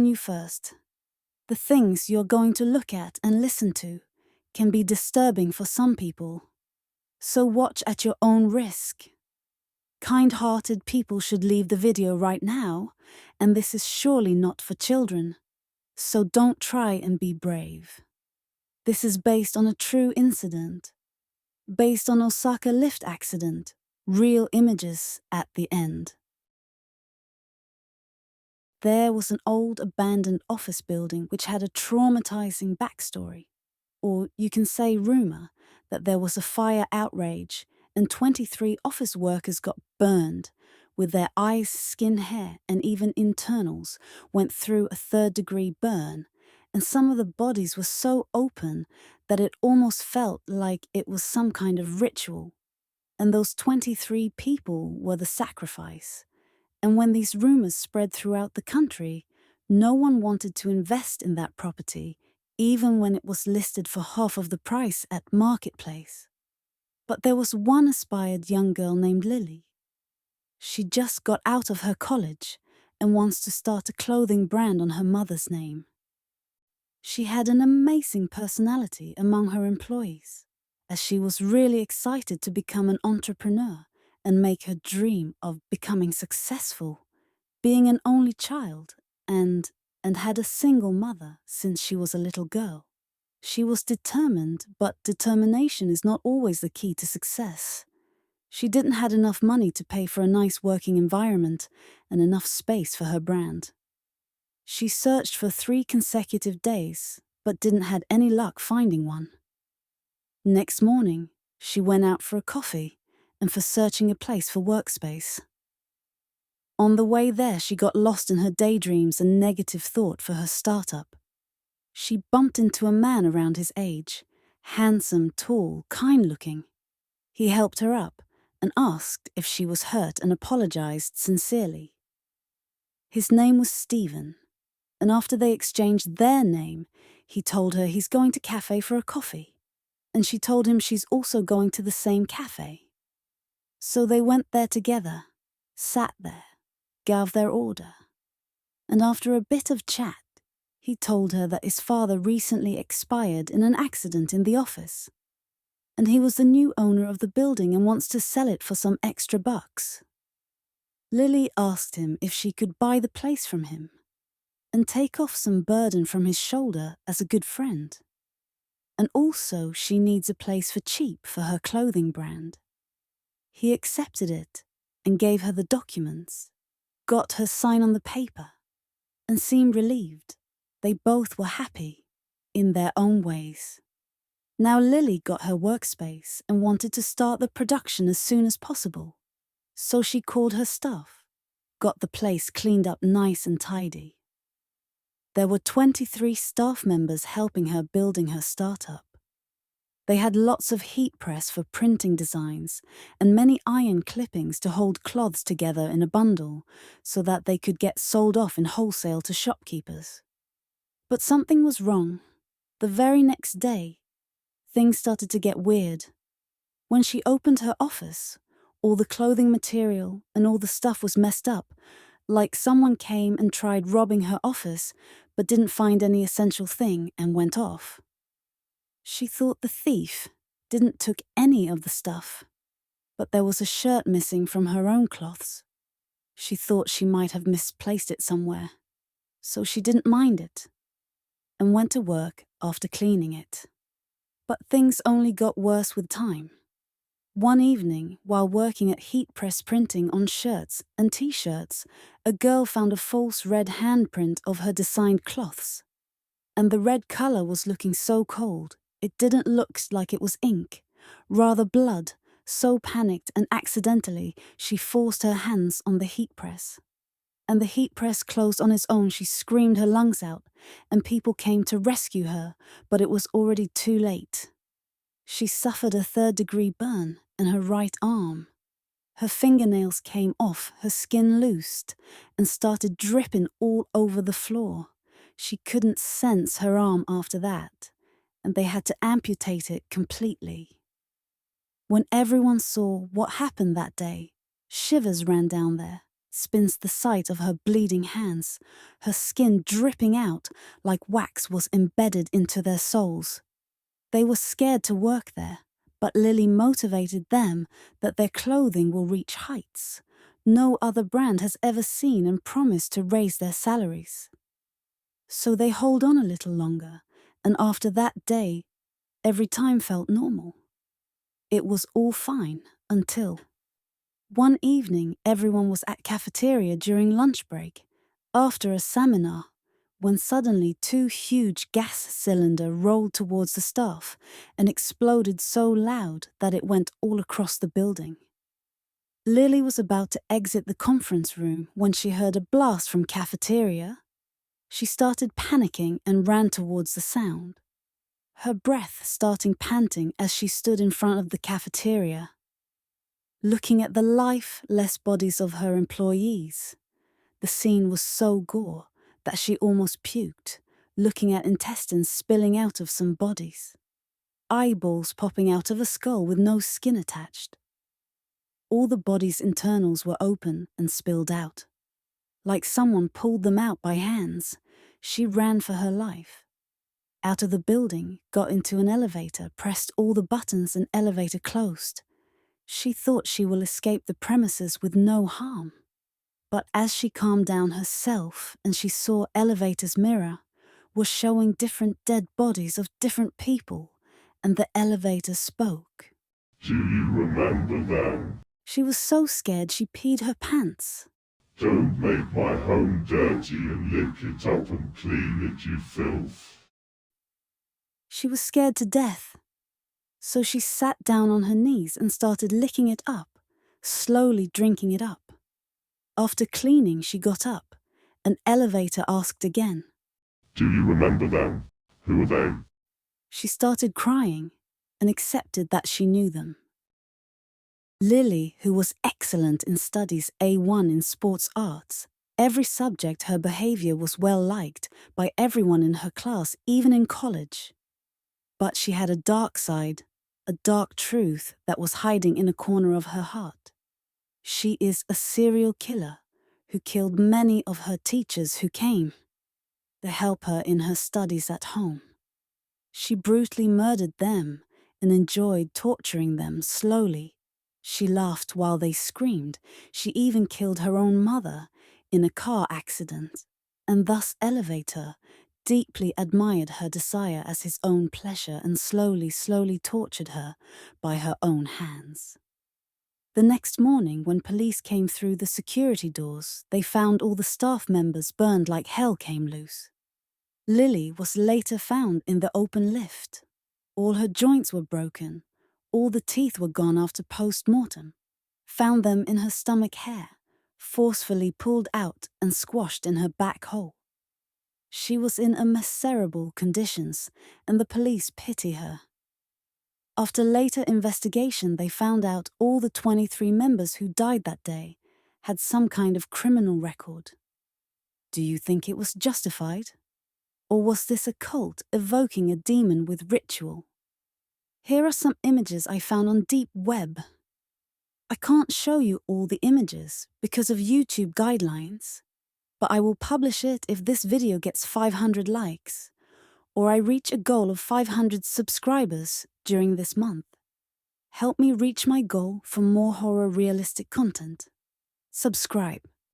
warn you first. The things you're going to look at and listen to can be disturbing for some people. So watch at your own risk. Kind-hearted people should leave the video right now, and this is surely not for children. So don't try and be brave. This is based on a true incident. Based on Osaka lift accident. Real images at the end. There was an old abandoned office building which had a traumatizing backstory. Or you can say rumor that there was a fire outrage and 23 office workers got burned, with their eyes, skin, hair, and even internals went through a third-degree burn, and some of the bodies were so open that it almost felt like it was some kind of ritual. And those 23 people were the sacrifice. And when these rumors spread throughout the country, no one wanted to invest in that property, even when it was listed for half of the price at Marketplace. But there was one aspired young girl named Lily. She just got out of her college and wants to start a clothing brand on her mother's name. She had an amazing personality among her employees, as she was really excited to become an entrepreneur and make her dream of becoming successful, being an only child and had a single mother since she was a little girl. She was determined, but determination is not always the key to success. She didn't have enough money to pay for a nice working environment and enough space for her brand. She searched for 3 consecutive days, but didn't have any luck finding one. Next morning, she went out for a coffee and for searching a place for workspace. On the way there, she got lost in her daydreams and negative thought for her startup. She bumped into a man around his age, handsome, tall, kind-looking. He helped her up and asked if she was hurt and apologized sincerely. His name was Stephen, and after they exchanged their name, he told her he's going to cafe for a coffee, and she told him she's also going to the same cafe. So they went there together, sat there, gave their order, and after a bit of chat, he told her that his father recently expired in an accident in the office, and he was the new owner of the building and wants to sell it for some extra bucks. Lily asked him if she could buy the place from him and take off some burden from his shoulder as a good friend. And also she needs a place for cheap for her clothing brand. He accepted it and gave her the documents, got her sign on the paper, and seemed relieved. They both were happy, in their own ways. Now Lily got her workspace and wanted to start the production as soon as possible. So she called her staff, got the place cleaned up nice and tidy. There were 23 staff members helping her building her startup. They had lots of heat press for printing designs and many iron clippings to hold cloths together in a bundle so that they could get sold off in wholesale to shopkeepers. But something was wrong. The very next day, things started to get weird. When she opened her office, all the clothing material and all the stuff was messed up, like someone came and tried robbing her office but didn't find any essential thing and went off. She thought the thief didn't took any of the stuff, but there was a shirt missing from her own cloths. She thought she might have misplaced it somewhere, so she didn't mind it and went to work after cleaning it. But things only got worse with time. One evening, while working at heat press printing on shirts and t-shirts, a girl found a false red handprint of her designed cloths. And the red color was looking so cold, it didn't look like it was ink, rather blood. So panicked and accidentally, she forced her hands on the heat press. And the heat press closed on its own. She screamed her lungs out, and people came to rescue her, but it was already too late. She suffered a third-degree burn in her right arm. Her fingernails came off, her skin loosed, and started dripping all over the floor. She couldn't sense her arm after that, and they had to amputate it completely. When everyone saw what happened that day, shivers ran down there spins the sight of her bleeding hands, her skin dripping out like wax was embedded into their souls. They were scared to work there, but Lily motivated them that their clothing will reach heights no other brand has ever seen and promised to raise their salaries. So they hold on a little longer, and after that day, every time felt normal. It was all fine until one evening everyone was at cafeteria during lunch break, after a seminar, when suddenly two huge gas cylinders rolled towards the staff and exploded so loud that it went all across the building. Lily was about to exit the conference room when she heard a blast from cafeteria. She started panicking and ran towards the sound, her breath starting panting as she stood in front of the cafeteria, looking at the lifeless bodies of her employees. The scene was so gore that she almost puked, looking at intestines spilling out of some bodies, eyeballs popping out of a skull with no skin attached. All the body's internals were open and spilled out. Like someone pulled them out by hands, she ran for her life. Out of the building, got into an elevator, pressed all the buttons and elevator closed. She thought she will escape the premises with no harm. But as she calmed down herself and she saw elevator's mirror was showing different dead bodies of different people, and the elevator spoke. Do you remember them? She was so scared she peed her pants. Don't make my home dirty and lick it up and clean it, you filth. She was scared to death. So she sat down on her knees and started licking it up, slowly drinking it up. After cleaning, she got up. An elevator asked again. Do you remember them? Who are they? She started crying and accepted that she knew them. Lily, who was excellent in studies, A1 in sports arts, every subject her behavior was well liked by everyone in her class, even in college. But she had a dark side, a dark truth that was hiding in a corner of her heart. She is a serial killer who killed many of her teachers who came to help her in her studies at home. She brutally murdered them and enjoyed torturing them slowly. She laughed while they screamed. She even killed her own mother in a car accident, and thus Elevator deeply admired her desire as his own pleasure and slowly tortured her by her own hands. The next morning, when police came through the security doors, they found all the staff members burned like hell came loose. Lily was later found in the open lift. All her joints were broken. All the teeth were gone after post-mortem. Found them in her stomach hair, forcefully pulled out and squashed in her back hole. She was in a miserable conditions, and the police pity her. After later investigation, they found out all the 23 members who died that day had some kind of criminal record. Do you think it was justified? Or was this a cult evoking a demon with ritual? Here are some images I found on Deep Web. I can't show you all the images because of YouTube guidelines, but I will publish it if this video gets 500 likes, or I reach a goal of 500 subscribers during this month. Help me reach my goal for more horror realistic content. Subscribe.